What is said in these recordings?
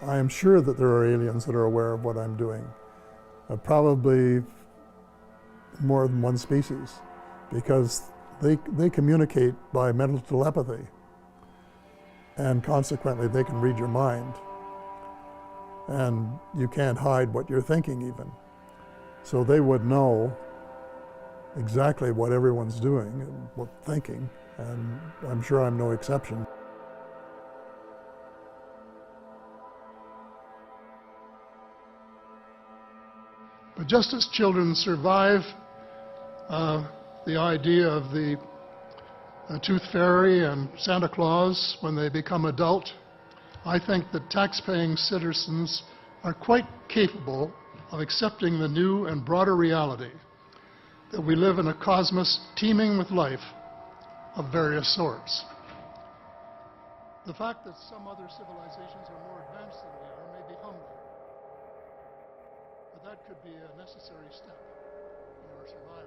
I am sure that there are aliens that are aware of what I'm doing. Probably more than one species, because they communicate by mental telepathy, and consequently they can read your mind, and you can't hide what you're thinking even. So they would know exactly what everyone's doing and what thinking, and I'm sure I'm no exception. But just as children survive the idea of the tooth fairy and Santa Claus when they become adult, I think that tax-paying citizens are quite capable of accepting the new and broader reality that we live in a cosmos teeming with life of various sorts. The fact that some other civilizations are more advanced than we are may be humbling, but that could be a necessary step in our survival.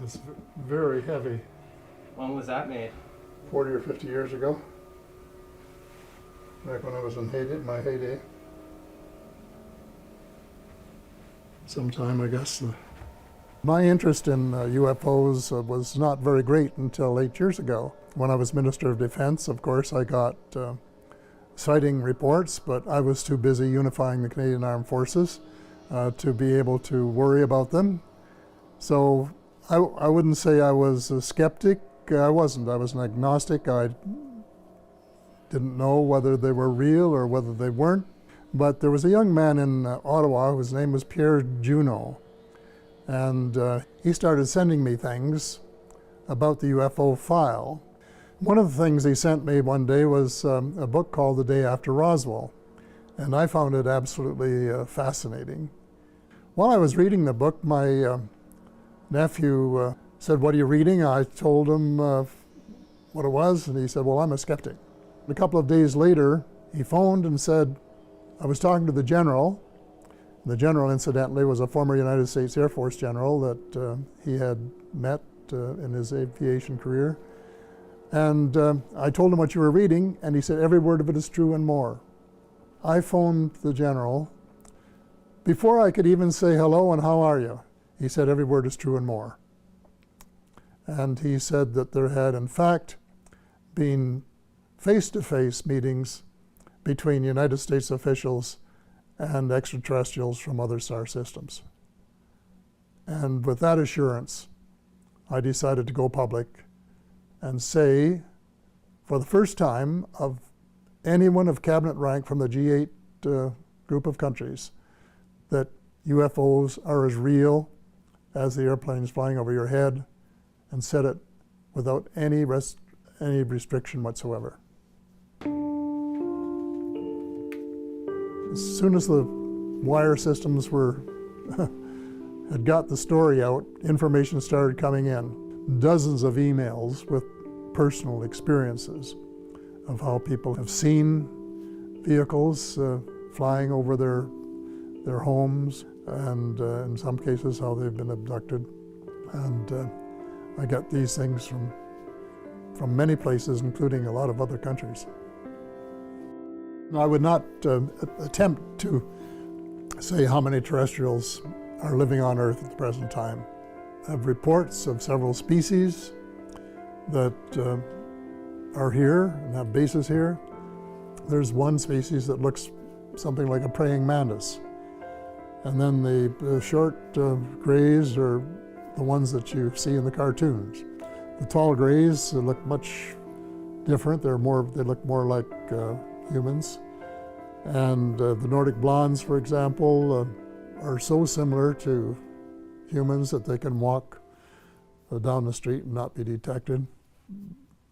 It's very heavy. When was that made? 40 or 50 years ago. Back when I was in my heyday. Sometime, I guess. My interest in UFOs was not very great until 8 years ago. When I was Minister of Defense, of course, I got sighting reports, but I was too busy unifying the Canadian Armed Forces to be able to worry about them. So I wouldn't say I was a skeptic. I wasn't. I was an agnostic. I didn't know whether they were real or whether they weren't. But there was a young man in Ottawa whose name was Pierre Juno. And he started sending me things about the UFO file. One of the things he sent me one day was a book called The Day After Roswell. And I found it absolutely fascinating. While I was reading the book, my nephew said, "What are you reading?" I told him what it was, and he said, "Well, I'm a skeptic." A couple of days later, he phoned and said, I was talking to the general. The general, incidentally, was a former United States Air Force general that he had met in his aviation career. And I told him what you were reading, and he said, "Every word of it is true and more." I phoned the general. Before I could even say hello and how are you, he said, "Every word is true and more." And he said that there had, in fact, been face-to-face meetings between United States officials and extraterrestrials from other star systems. And with that assurance, I decided to go public and say, for the first time, of anyone of cabinet rank from the G8 group of countries, that UFOs are as real as the airplanes flying over your head, and said it without any restriction whatsoever. As soon as the wire systems had got the story out, information started coming in. Dozens of emails with personal experiences of how people have seen vehicles flying over their homes, and in some cases how they've been abducted. And I got these things from many places, including a lot of other countries. I would not attempt to say how many terrestrials are living on Earth at the present time. I have reports of several species that are here and have bases here. There's one species that looks something like a praying mantis. And then the short grays are the ones that you see in the cartoons. The tall grays look much different. They look more like humans. And the Nordic blondes, for example, are so similar to humans that they can walk down the street and not be detected.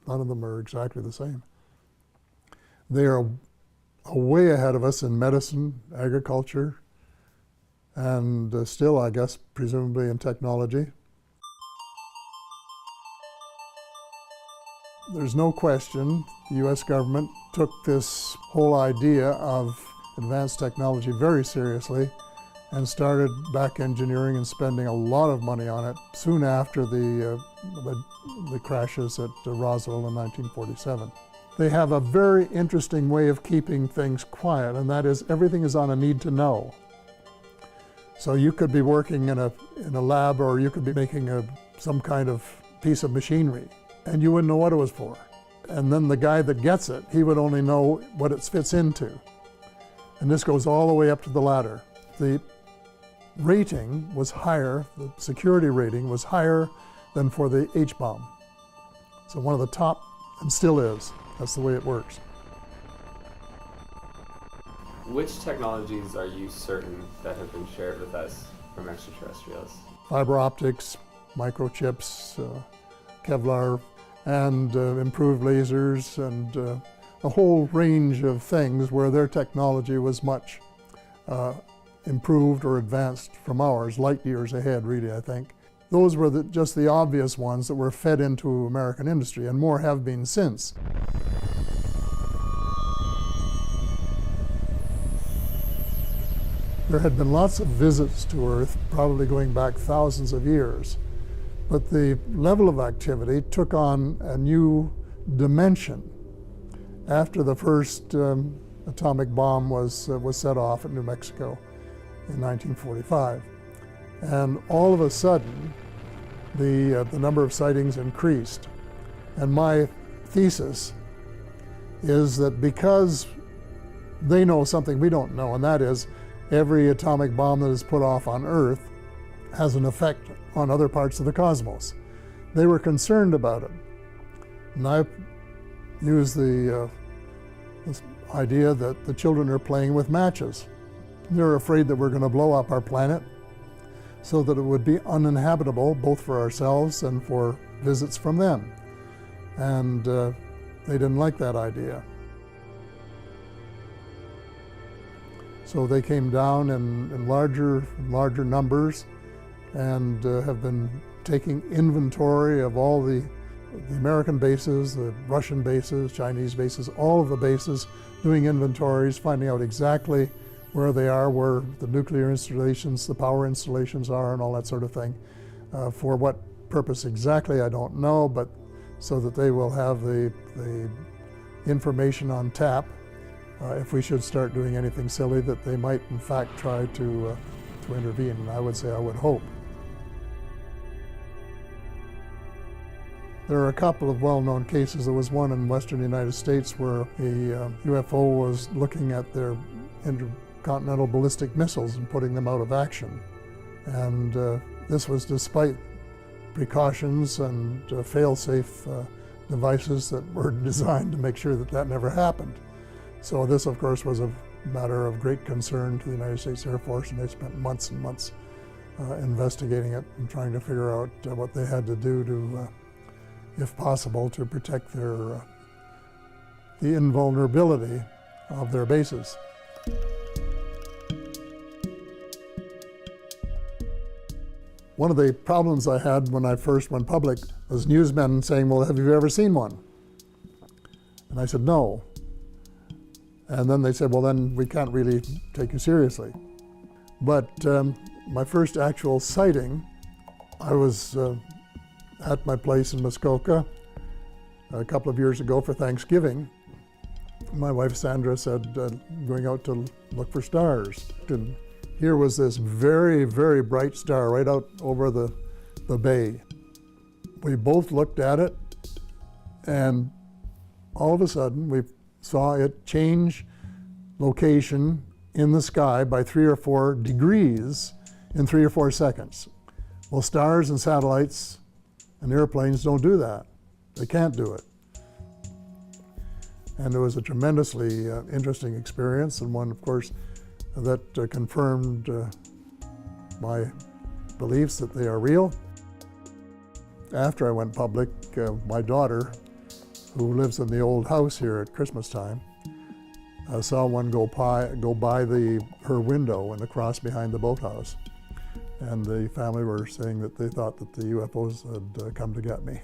None of them are exactly the same. They are way ahead of us in medicine, agriculture, and still, I guess, presumably in technology. There's no question the U.S. government took this whole idea of advanced technology very seriously and started back engineering and spending a lot of money on it soon after the crashes at Roswell in 1947. They have a very interesting way of keeping things quiet, and that is everything is on a need to know. So you could be working in a lab, or you could be making some kind of piece of machinery, and you wouldn't know what it was for. And then the guy that gets it, he would only know what it fits into. And this goes all the way up to the ladder. The rating was higher, the security rating was higher than for the H-bomb. So one of the top, and still is. That's the way it works. Which technologies are you certain that have been shared with us from extraterrestrials? Fiber optics, microchips, Kevlar, and improved lasers, and a whole range of things where their technology was much improved or advanced from ours, light years ahead, really, I think. Those were just the obvious ones that were fed into American industry, and more have been since. There had been lots of visits to Earth, probably going back thousands of years, but the level of activity took on a new dimension after the first atomic bomb was set off at New Mexico in 1945. And all of a sudden, the number of sightings increased. And my thesis is that because they know something we don't know, and that is every atomic bomb that is put off on Earth has an effect on other parts of the cosmos. They were concerned about it. And I used this idea that the children are playing with matches. They're afraid that we're going to blow up our planet so that it would be uninhabitable both for ourselves and for visits from them. And they didn't like that idea. So they came down in larger numbers and have been taking inventory of all the American bases, the Russian bases, Chinese bases, all of the bases, doing inventories, finding out exactly where they are, where the nuclear installations, the power installations are, and all that sort of thing. For what purpose exactly, I don't know, but so that they will have the information on tap if we should start doing anything silly, that they might in fact try to intervene. And I would say, I would hope. There are a couple of well-known cases. There was one in western United States where a UFO was looking at their intercontinental ballistic missiles and putting them out of action. And this was despite precautions and fail-safe devices that were designed to make sure that that never happened. So this, of course, was a matter of great concern to the United States Air Force, and they spent months and months investigating it and trying to figure out what they had to do to, if possible, to protect the invulnerability of their bases. One of the problems I had when I first went public was newsmen saying, well, have you ever seen one? And I said, no. And then they said, well, then we can't really take you seriously. But my first actual sighting, I was at my place in Muskoka a couple of years ago for Thanksgiving. My wife Sandra said, going out to look for stars. And here was this very, very bright star right out over the bay. We both looked at it, and all of a sudden we saw it change location in the sky by 3 or 4 degrees in 3 or 4 seconds. Well, stars and satellites and airplanes don't do that. They can't do it. And it was a tremendously interesting experience, and one, of course, that confirmed my beliefs that they are real. After I went public, my daughter, who lives in the old house here at Christmas time, saw one go by her window in the cross behind the boathouse. And the family were saying that they thought that the UFOs had come to get me.